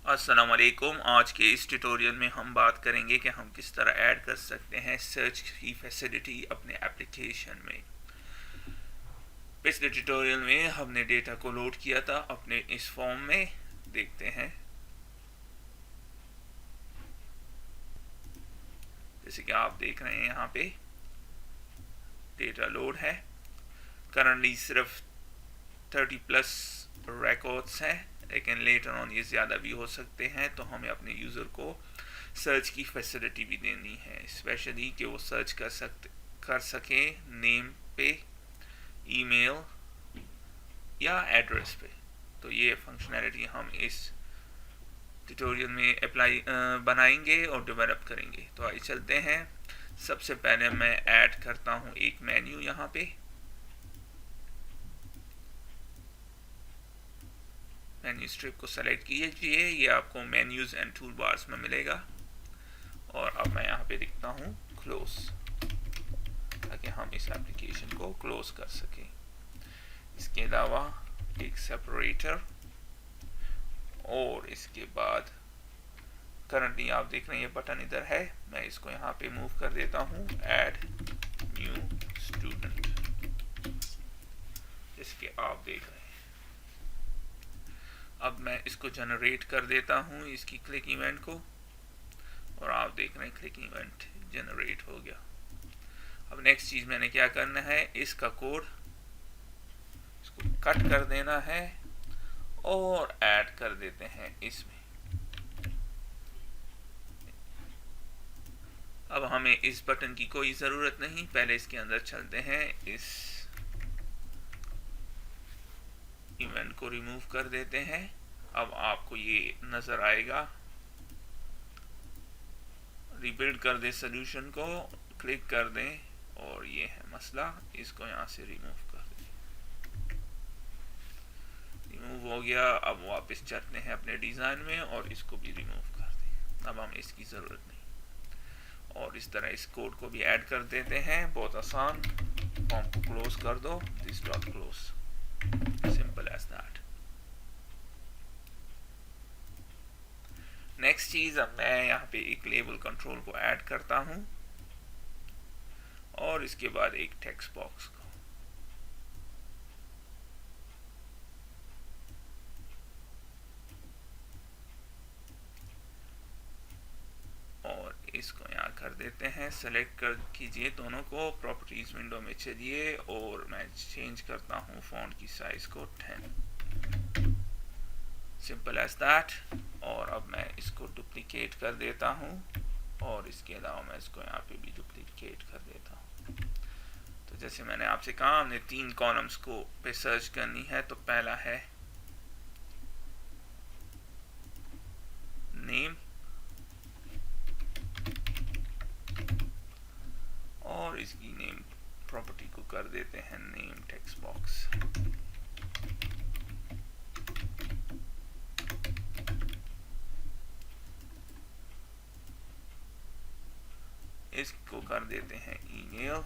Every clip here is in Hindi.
अस्सलाम वालेकुम। आज के इस ट्यूटोरियल में हम बात करेंगे कि हम किस तरह ऐड कर सकते हैं सर्च की फैसिलिटी अपने एप्लीकेशन में। पिछले ट्यूटोरियल में हमने डेटा को लोड किया था अपने इस फॉर्म में। देखते हैं, जैसे कि आप देख रहे हैं यहाँ पे डेटा लोड है। करंटली सिर्फ 30 प्लस रिकॉर्ड्स हैं, लेकिन लेटर ऑन ये ज़्यादा भी हो सकते हैं। तो हमें अपने यूज़र को सर्च की फैसिलिटी भी देनी है, स्पेशली कि वो सर्च कर सके नेम पे, ईमेल या एड्रेस पे। तो ये फंक्शनैलिटी हम इस ट्यूटोरियल में अप्लाई बनाएंगे और डेवलप करेंगे। तो आइए चलते हैं। सबसे पहले मैं ऐड करता हूँ एक मेन्यू। यहाँ पे मेन्यू स्ट्रिप को सेलेक्ट कीजिए, ये आपको मेन्यूज एंड टूल बार्स में मिलेगा। और अब मैं यहाँ पे लिखता हूँ क्लोज, ताकि हम इस एप्लीकेशन को क्लोज कर सकें। इसके अलावा एक सेपरेटर, और इसके बाद करंटली आप देख रहे हैं ये बटन इधर है, मैं इसको यहाँ पे मूव कर देता हूँ, ऐड न्यू स्टूडेंट, जिसके आप देख रहे हैं। अब मैं इसको जनरेट कर देता हूँ, इसकी क्लिक इवेंट को, और आप देख रहे हैं क्लिक इवेंट जनरेट हो गया। अब नेक्स्ट चीज़ मैंने क्या करना है, इसका कोड इसको कट कर देना है और ऐड कर देते हैं इसमें। अब हमें इस बटन की कोई ज़रूरत नहीं, पहले इसके अंदर चलते हैं। इस इवेंट को रिमूव कर देते हैं। अब आपको ये नज़र आएगा, रिबिल्ड कर दे सोल्यूशन को, क्लिक कर दें, और ये है मसला, इसको यहाँ से रिमूव कर दें। रिमूव हो गया। अब वापस चलते हैं अपने डिज़ाइन में और इसको भी रिमूव कर दें। अब हमें इसकी ज़रूरत नहीं, और इस तरह इस कोड को भी ऐड कर देते हैं। बहुत आसान, फॉर्म को क्लोज कर दो, this dot close, simple as that. Next चीज़, अब मैं यहाँ पे एक लेबल कंट्रोल को ऐड करता हूँ, और इसके बाद एक टेक्स्ट बॉक्स को। और इसको यहाँ कर देते हैं, सेलेक्ट कर कीजिए दोनों को, प्रॉपर्टीज विंडो में चलिए, और मैं चेंज करता हूँ फॉन्ट की साइज को 10, सिंपल एज दैट। और अब मैं इसको डुप्लीकेट कर देता हूँ, और इसके अलावा मैं इसको यहाँ पे भी डुप्लीकेट कर देता हूँ। तो जैसे मैंने आपसे कहा, हमने 3 कॉलम्स को पे सर्च करनी है। तो पहला है नेम, और इसकी नेम प्रॉपर्टी को कर देते हैं नेम टेक्स्ट बॉक्स। इसको कर देते हैं ईमेल,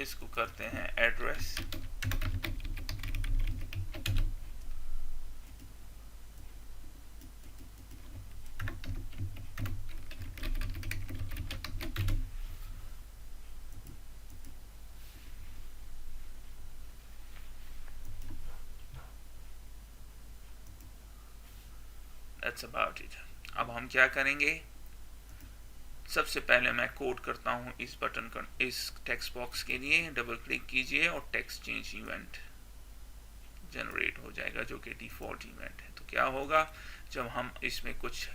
इसको करते हैं एड्रेस, दैट्स अबाउट इट। अब हम क्या करेंगे, सबसे पहले मैं कोड करता हूँ इस बटन का, इस टेक्स्ट बॉक्स के लिए डबल क्लिक कीजिए और टेक्स्ट चेंज इवेंट जनरेट हो जाएगा, जो कि डिफ़ॉल्ट इवेंट है। तो क्या होगा, जब हम इसमें कुछ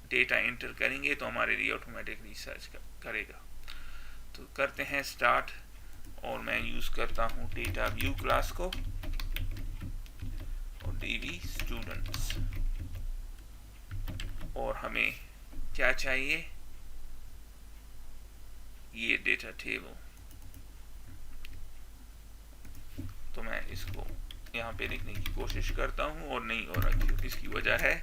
डेटा एंटर करेंगे तो हमारे लिए ऑटोमेटिकली सर्च करेगा। तो करते हैं स्टार्ट, और मैं यूज़ करता हूँ डेटा व्यू क्लास को, और डीवी स्टूडेंट्स, और हमें क्या चाहिए, ये डेटा टेबल। तो मैं इसको यहाँ पे लिखने की कोशिश करता हूँ और नहीं हो रहा, क्यों, इसकी वजह है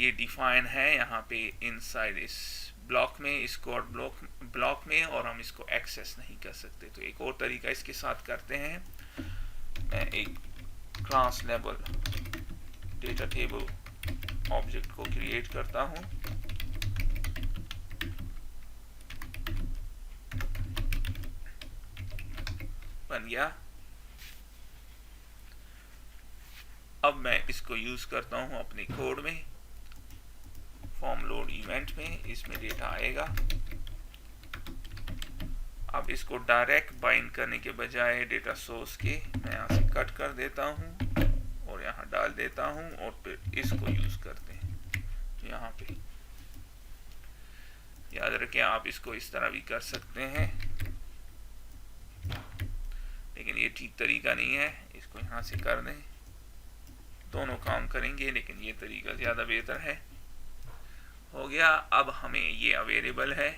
ये डिफाइन है यहाँ पे इनसाइड इस ब्लॉक में, इस कोड ब्लॉक में, और हम इसको एक्सेस नहीं कर सकते। तो एक और तरीका इसके साथ करते हैं, मैं एक class level data table object को क्रिएट करता हूँ। बन गया। अब मैं इसको यूज करता हूँ अपने कोड में, फॉर्म लोड इवेंट में, इसमें डेटा आएगा। अब इसको डायरेक्ट बाइंड करने के बजाय डेटा सोर्स के मैं यहाँ से कट कर देता हूँ और यहाँ डाल देता हूँ, और फिर इसको यूज करते हैं यहाँ पे। याद रखें आप इसको इस तरह भी कर सकते हैं, लेकिन ये ठीक तरीका नहीं है। इसको यहाँ से कर दें, दोनों काम करेंगे, लेकिन ये तरीका ज़्यादा बेहतर है। हो गया। अब हमें ये अवेलेबल है,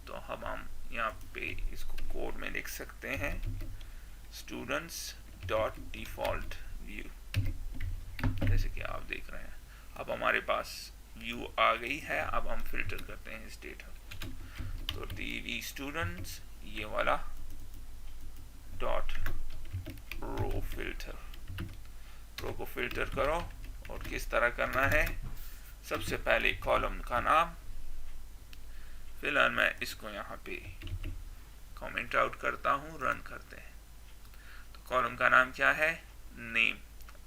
तो हम यहाँ पे इसको कोड में लिख सकते हैं, students डॉट डिफॉल्ट व्यू, जैसे कि आप देख रहे हैं। अब हमारे पास व्यू आ गई है। अब हम फिल्टर करते हैं इस डेटा को, तो dv students ये वाला डॉट रो फिल्टर, रो को फिल्टर करो। और किस तरह करना है, सबसे पहले कॉलम का नाम, फिलहाल मैं इसको यहाँ पे कमेंट आउट करता हूँ, रन करते हैं। तो कॉलम का नाम क्या है, नेम,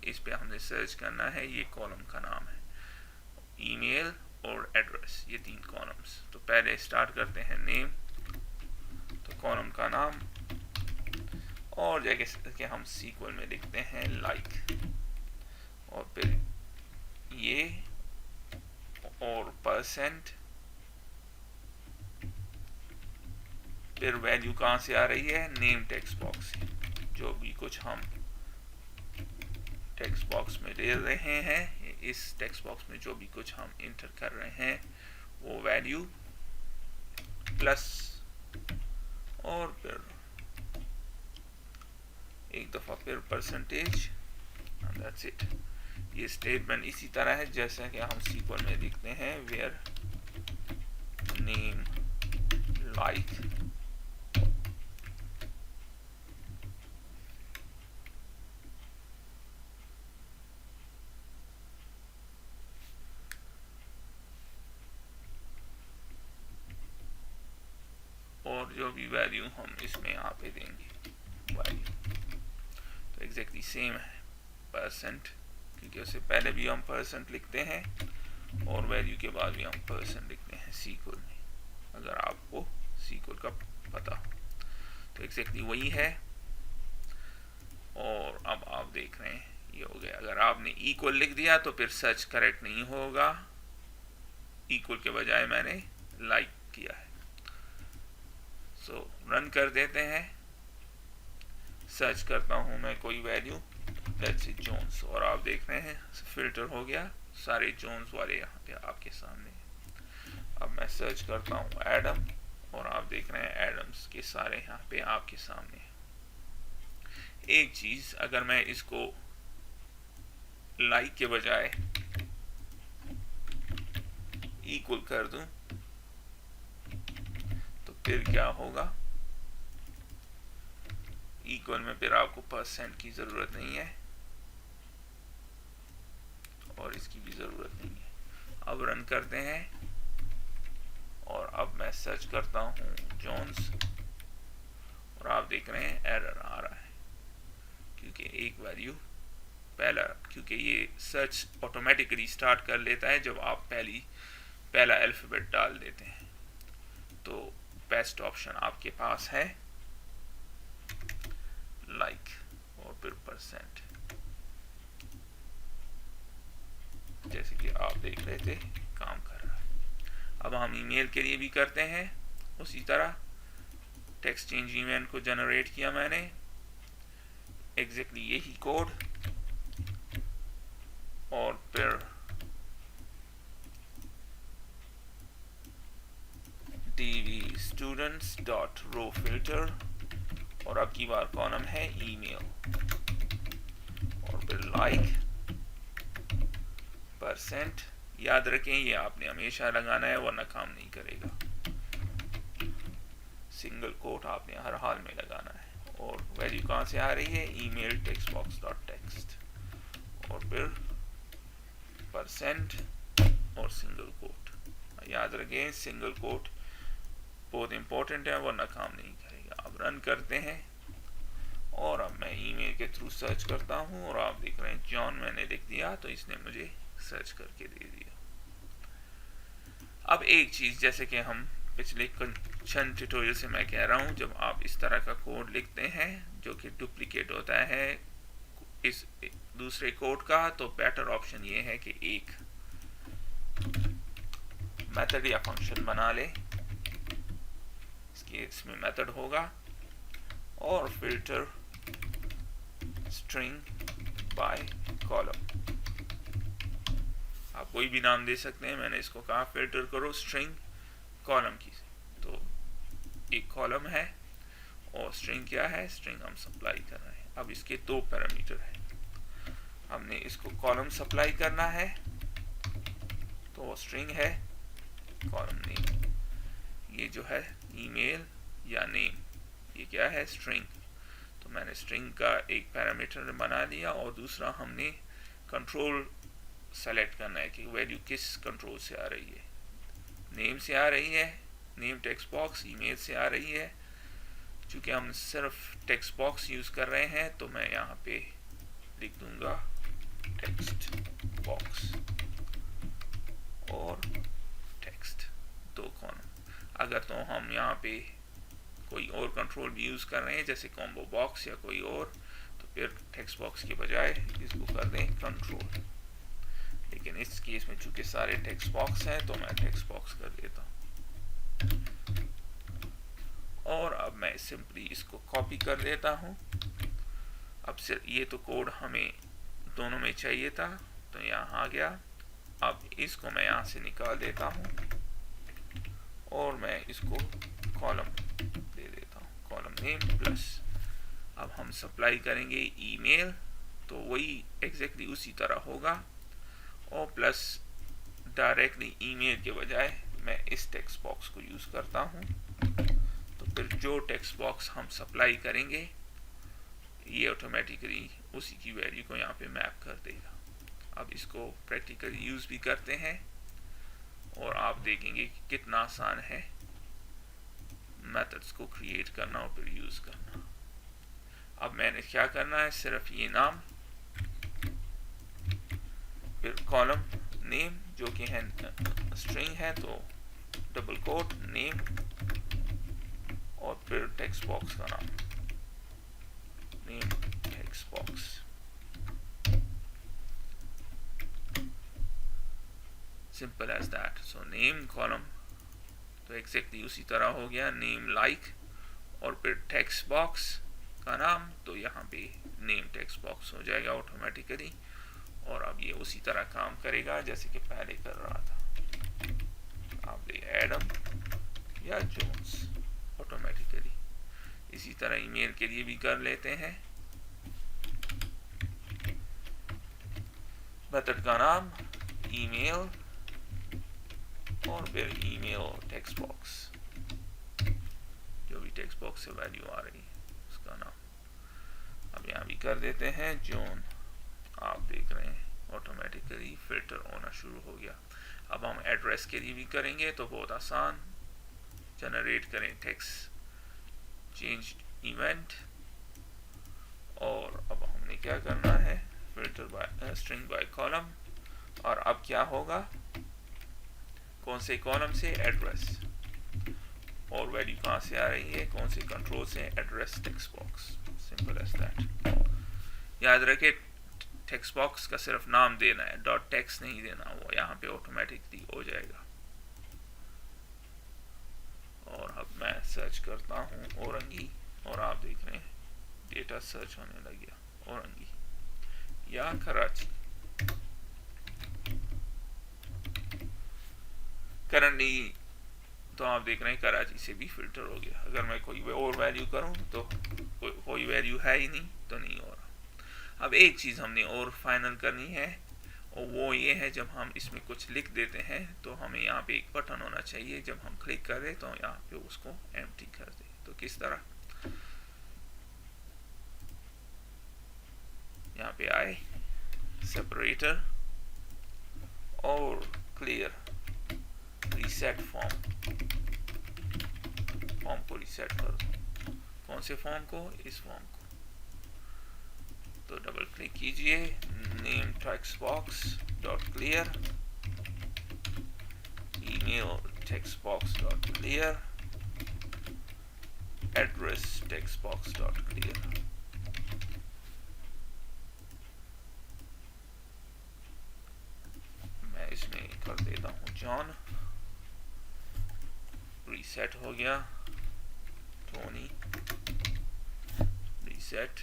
इस पे हमने सर्च करना है, ये कॉलम का नाम है। ईमेल और एड्रेस, ये 3 कॉलम्स। तो पहले स्टार्ट करते हैं नेम, तो कॉलम का नाम, और जैसे कि हम सीक्वल में लिखते हैं लाइक, और फिर ये और परसेंट, फिर वैल्यू कहाँ से आ रही है, नेम टेक्स्ट बॉक्स से। जो भी कुछ हम टेक्स्ट बॉक्स में दे रहे हैं, इस टेक्स्ट बॉक्स में जो भी कुछ हम इंटर कर रहे हैं, वो वैल्यू प्लस, और फिर एक दफा फिर परसेंटेज, दैट्स इट। ये स्टेटमेंट इसी तरह है जैसा कि हम सीक्वल में लिखते हैं, वेयर नेम लाइक, और जो भी वैल्यू हम इसमें यहाँ पे देंगे वैल्यू, तो एग्जैक्टली सेम है परसेंट, क्योंकि उससे पहले भी हम परसेंट लिखते हैं और वैल्यू के बाद भी हम परसेंट लिखते हैं सीक्वल में, अगर आपको सीक्वल का पता हो। तो एग्जैक्टली वही है। और अब आप देख रहे हैं ये हो गया। अगर आपने इक्वल लिख दिया तो फिर सर्च करेक्ट नहीं होगा, इक्वल के बजाय मैंने लाइक किया है। सो रन कर देते हैं, सर्च करता हूं मैं कोई वैल्यू, लेट्स से जोन्स, और आप देख रहे हैं फिल्टर हो गया, सारे जोन्स वाले यहाँ पे आपके सामने। अब मैं सर्च करता हूँ एडम, और आप देख रहे हैं एडम्स के सारे यहाँ पे आपके सामने। एक चीज, अगर मैं इसको लाइक के बजाय इक्वल कर दूं तो फिर क्या होगा, इक्वल में फिर आपको परसेंट की जरूरत नहीं है और इसकी भी जरूरत नहीं है। अब रन करते हैं, और अब मैं सर्च करता हूँ जोन्स, और आप देख रहे हैं एरर आ रहा है, क्योंकि एक वैल्यू पहला, क्योंकि ये सर्च ऑटोमेटिकली स्टार्ट कर लेता है जब आप पहला अल्फाबेट डाल देते हैं। तो बेस्ट ऑप्शन आपके पास है लाइक और फिर परसेंट, जैसे कि आप देख रहे थे काम कर रहा है। अब हम ईमेल के लिए भी करते हैं उसी तरह। टेक्स्ट चेंज इवेंट को जनरेट किया मैंने, एग्जैक्टली यही कोड, और फिर dv students dot row filter, और अब की बार कॉलम है ईमेल, और फिर लाइक, परसेंट, याद रखें ये आपने हमेशा लगाना है वरना काम नहीं करेगा। सिंगल कोट आपने हर हाल में लगाना है। और वैल्यू कहाँ से आ रही है, email text box dot text, और फिर परसेंट और सिंगल कोट। याद रखें सिंगल कोट बहुत इंपॉर्टेंट है वरना काम नहीं करेगा। अब रन करते हैं और अब मैं ईमेल के थ्रू सर्च करता हूँ और आप देख रहे हैं जॉन मैंने लिख दिया तो इसने मुझे सर्च करके दे दिया। अब एक चीज़, जैसे कि हम पिछले चंद ट्यूटोरियल से मैं कह रहा हूँ, जब आप इस तरह का कोड लिखते हैं जो कि डुप्लीकेट होता है इस दूसरे कोड का, तो बेटर ऑप्शन ये है कि एक मेथड या फंक्शन बना ले। इसमें मेथड होगा और फिल्टर स्ट्रिंग बाय कॉलम। आप कोई भी नाम दे सकते हैं, मैंने इसको कहा फिल्टर करो स्ट्रिंग कॉलम की। तो एक कॉलम है और स्ट्रिंग क्या है, स्ट्रिंग हम सप्लाई कर रहे हैं। अब इसके दो पैरामीटर हैं, हमने इसको कॉलम सप्लाई करना है तो वो स्ट्रिंग है कॉलम नेम। ये जो है ईमेल या नेम, ये क्या है, स्ट्रिंग। तो मैंने स्ट्रिंग का एक पैरामीटर बना लिया और दूसरा हमने कंट्रोल सेलेक्ट करना है कि वैल्यू किस कंट्रोल से आ रही है। नेम से आ रही है, नेम टेक्स्ट बॉक्स, ईमेल से आ रही है। चूँकि हम सिर्फ टेक्स्ट बॉक्स यूज़ कर रहे हैं तो मैं यहाँ पे लिख दूँगा टेक्स्ट बॉक्स और टेक्स्ट, दो कॉलम। अगर तो हम यहाँ पे कोई और कंट्रोल भी यूज़ कर रहे हैं जैसे कॉम्बो बॉक्स या कोई और, तो फिर टेक्स्ट बॉक्स के बजाय इसको कर दें कंट्रोल। लेकिन इस केस में चूंकि सारे टेक्स्ट बॉक्स हैं तो मैं टेक्स्ट बॉक्स कर देता हूँ। और अब मैं सिंपली इसको कॉपी कर देता हूँ। अब सिर्फ ये तो कोड हमें दोनों में चाहिए था तो यहाँ आ गया। अब इसको मैं यहाँ से निकाल देता हूँ और मैं इसको कॉलम दे देता हूँ, कॉलम नेम प्लस। अब हम सप्लाई करेंगे ईमेल तो वही एग्जैक्टली उसी तरह होगा, और प्लस डायरेक्टली ईमेल के बजाय मैं इस टेक्स्ट बॉक्स को यूज़ करता हूँ। तो फिर जो टेक्स्ट बॉक्स हम सप्लाई करेंगे ये ऑटोमेटिकली उसी की वैल्यू को यहाँ पे मैप कर देगा। अब इसको प्रैक्टिकली यूज़ भी करते हैं और आप देखेंगे कि कितना आसान है मेथड्स को क्रिएट करना और फिर यूज़ करना। अब मैंने क्या करना है, सिर्फ ये नाम, फिर कॉलम नेम जो कि है स्ट्रिंग है तो डबल कोट नेम, और फिर टेक्स्ट बॉक्स का नाम name text box. Simple as that. So name column तो एग्जैक्टली उसी तरह हो गया, नेम लाइक, और फिर टेक्स्ट बॉक्स का नाम तो यहाँ पे नेम टेक्स्ट बॉक्स हो जाएगा ऑटोमेटिकली। और अब ये उसी तरह काम करेगा जैसे कि पहले कर रहा था। आप दे एडम या जोन्स ऑटोमेटिकली। इसी तरह ईमेल के लिए भी कर लेते हैं। मेथड का नाम ईमेल और फिर ईमेल टेक्स्ट बॉक्स, जो भी टेक्स्ट बॉक्स से वैल्यू आ रही है उसका नाम। अब यहाँ भी कर देते हैं जोन। आप देख रहे हैं ऑटोमेटिकली फिल्टर होना शुरू हो गया। अब हम एड्रेस के लिए भी करेंगे तो बहुत आसान। जनरेट करें टेक्स्ट चेंज इवेंट, और अब हमने क्या करना है, filter by string by column. और अब क्या होगा, कौन से कॉलम से, एड्रेस, और वैल्यू कहाँ से आ रही है, कौन से कंट्रोल से, address text box. Simple as that. याद रखे टेक्स्ट बॉक्स का सिर्फ नाम देना है, डॉट टेक्स्ट नहीं देना, वो यहाँ पे ऑटोमेटिकली हो जाएगा। और अब मैं सर्च करता हूँ औरंगी, और आप देख रहे हैं डेटा सर्च होने लग गया, औरंगी या कराची। करंटली तो आप देख रहे हैं कराची से भी फिल्टर हो गया। अगर मैं कोई और वैल्यू करूँ तो कोई वैल्यू है ही नहीं तो नहीं हो रहा। अब एक चीज़ हमने और फाइनल करनी है, और वो ये है जब हम इसमें कुछ लिख देते हैं तो हमें यहाँ पे एक बटन होना चाहिए, जब हम क्लिक करें तो यहाँ पे उसको एम्प्टी कर दे। तो किस तरह, यहाँ पे आए सेपरेटर और क्लियर, रीसेट फॉर्म को रीसेट कर दो। कौन से फॉर्म को, इस फॉर्म को। तो डबल क्लिक कीजिए, name text box dot clear, email text box dot clear, address text box dot clear. मैं इसमें कर देता हूँ जॉन, रीसेट हो गया, टोनी रीसेट,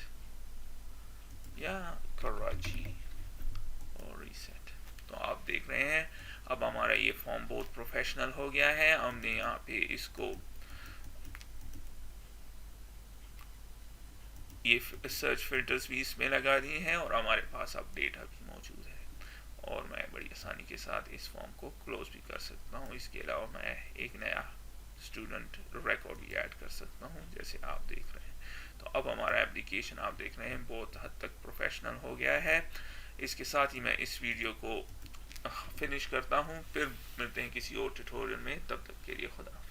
या कराची और रीसेट। तो आप देख रहे हैं अब हमारा ये फॉर्म बहुत प्रोफेशनल हो गया है। हमने यहाँ पे इसको ये सर्च फिल्टर्स भी इसमें लगा दिए हैं और हमारे पास अब डेटा भी मौजूद है, और मैं बड़ी आसानी के साथ इस फॉर्म को क्लोज भी कर सकता हूँ। इसके अलावा मैं एक नया स्टूडेंट रिकॉर्ड भी ऐड कर सकता हूँ, जैसे आप देख रहे हैं। तो अब हमारा एप्लीकेशन आप देख रहे हैं बहुत हद तक प्रोफेशनल हो गया है। इसके साथ ही मैं इस वीडियो को फिनिश करता हूँ, फिर मिलते हैं किसी और ट्यूटोरियल में। तब तक के लिए खुदा।